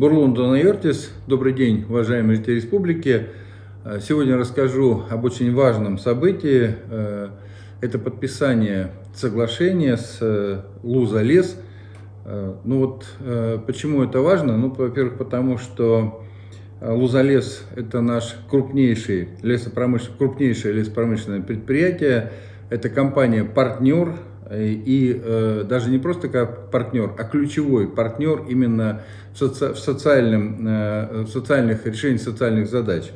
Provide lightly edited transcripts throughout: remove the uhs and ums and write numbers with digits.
Бурлундон Айортис. Добрый день, уважаемые жители республики. Сегодня расскажу об очень важном событии. Это подписание соглашения с Лузалес. Почему это важно? Во-первых, потому что Лузалес – это наш крупнейшее лесопромышленное предприятие. Это компания-партнер. И даже не просто как партнер, а ключевой партнер именно в социальных решениях социальных задач.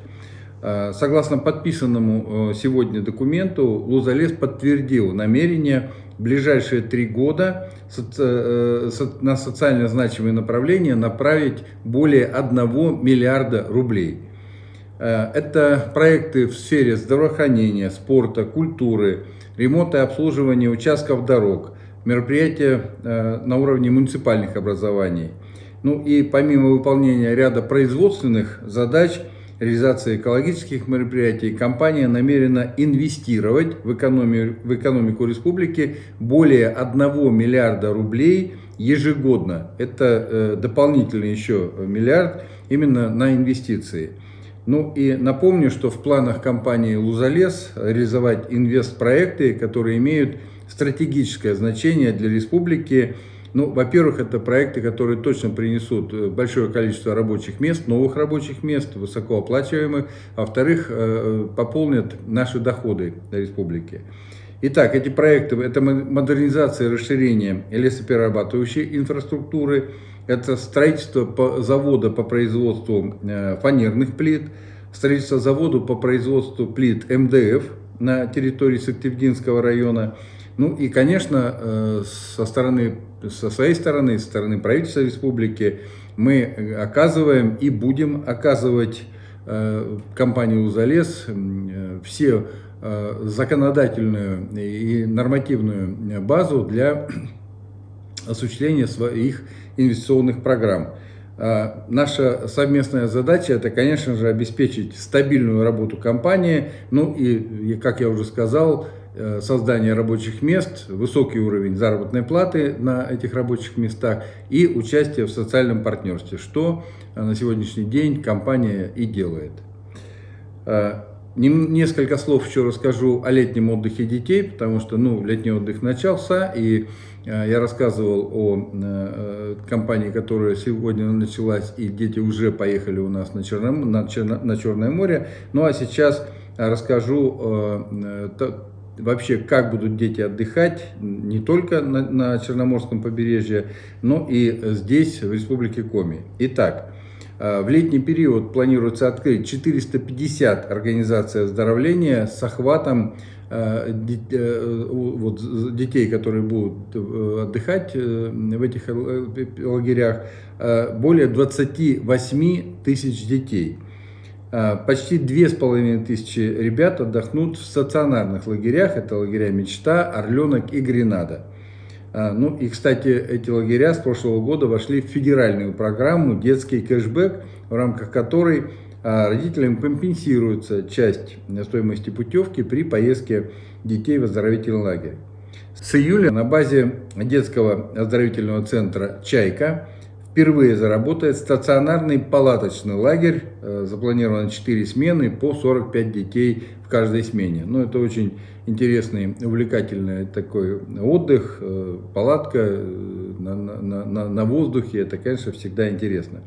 Согласно подписанному сегодня документу, Лузалес подтвердил намерение в ближайшие 3 года на социально значимые направления направить более 1 миллиарда рублей. Это проекты в сфере здравоохранения, спорта, культуры, ремонта и обслуживания участков дорог, мероприятия на уровне муниципальных образований. И помимо выполнения ряда производственных задач, реализации экологических мероприятий, компания намерена инвестировать в экономику республики более 1 миллиарда рублей ежегодно. Это дополнительный еще миллиард именно на инвестиции. И напомню, что в планах компании Лузалес реализовать инвестпроекты, которые имеют стратегическое значение для республики. Во-первых, это проекты, которые точно принесут большое количество рабочих мест, новых рабочих мест, высокооплачиваемых. А во-вторых, пополнят наши доходы республики. Итак, эти проекты – это модернизация и расширение лесоперерабатывающей инфраструктуры, это строительство завода по производству фанерных плит, строительство завода по производству плит МДФ на территории Сыктывдинского района. И, конечно, со своей стороны, со стороны правительства республики, мы оказываем и будем оказывать компании Лузалес все законодательную и нормативную базу для осуществления своих инвестиционных программ. Наша совместная задача – это, конечно же, обеспечить стабильную работу компании, и, как я уже сказал, создание рабочих мест, высокий уровень заработной платы на этих рабочих местах и участие в социальном партнерстве, что на сегодняшний день компания и делает. Несколько слов еще расскажу о летнем отдыхе детей, потому что летний отдых начался, и я рассказывал о кампании, которая сегодня началась, и дети уже поехали у нас на Черное море. А сейчас расскажу вообще, как будут дети отдыхать не только на Черноморском побережье, но и здесь, в Республике Коми. Итак, в летний период планируется открыть 450 организаций оздоровления с охватом детей, которые будут отдыхать в этих лагерях, более 28 тысяч детей. Почти 2500 ребят отдохнут в стационарных лагерях. Это лагеря «Мечта», «Орленок» и «Гренада». И, кстати, эти лагеря с прошлого года вошли в федеральную программу «Детский кэшбэк», в рамках которой родителям компенсируется часть стоимости путевки при поездке детей в оздоровительный лагерь. С июля на базе детского оздоровительного центра «Чайка» впервые заработает стационарный палаточный лагерь. Запланировано 4 смены по 45 детей в каждой смене. Это очень интересный, увлекательный такой отдых, палатка на воздухе. Это, конечно, всегда интересно.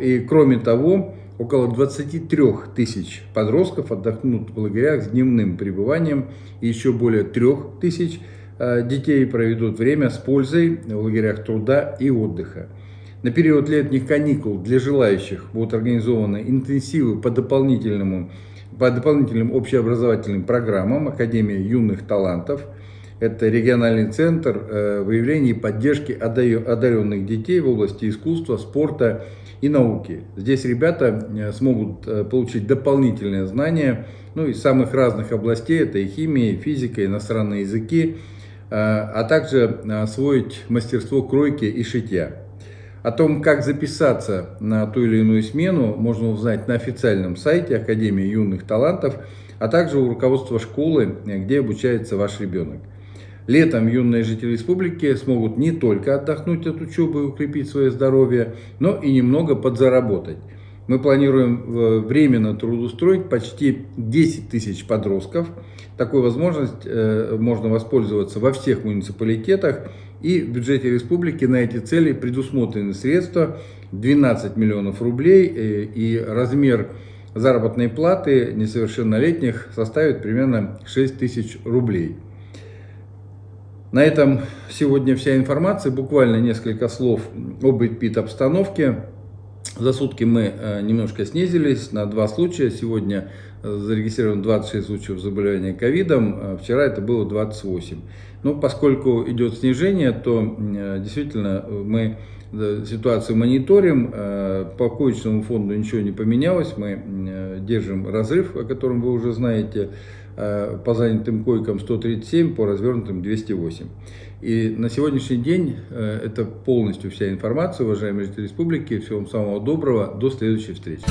И кроме того, около 23 тысяч подростков отдохнут в лагерях с дневным пребыванием. И еще более 3 тысяч детей проведут время с пользой в лагерях труда и отдыха. На период летних каникул для желающих будут организованы интенсивы по дополнительным общеобразовательным программам Академии юных талантов. Это региональный центр выявления и поддержки одаренных детей в области искусства, спорта и науки. Здесь ребята смогут получить дополнительные знания из самых разных областей. Это и химия, и физика, иностранные языки, а также освоить мастерство кройки и шитья. О том, как записаться на ту или иную смену, можно узнать на официальном сайте Академии юных талантов, а также у руководства школы, где обучается ваш ребенок. Летом юные жители республики смогут не только отдохнуть от учебы и укрепить свое здоровье, но и немного подзаработать. Мы планируем временно трудоустроить почти 10 тысяч подростков. Такой возможность можно воспользоваться во всех муниципалитетах. И в бюджете республики на эти цели предусмотрены средства 12 миллионов рублей. И размер заработной платы несовершеннолетних составит примерно 6 тысяч рублей. На этом сегодня вся информация. Буквально несколько слов об эпид-обстановке. За сутки мы немножко снизились на 2 случая. Сегодня зарегистрировано 26 случаев заболевания ковидом, вчера это было 28. Но поскольку идет снижение, то действительно мы ситуацию мониторим. По коечному фонду ничего не поменялось. Мы держим разрыв, о котором вы уже знаете. По занятым койкам 137, по развернутым 208. И на сегодняшний день это полностью вся информация, уважаемые жители республики. Всего вам самого доброго, до следующей встречи.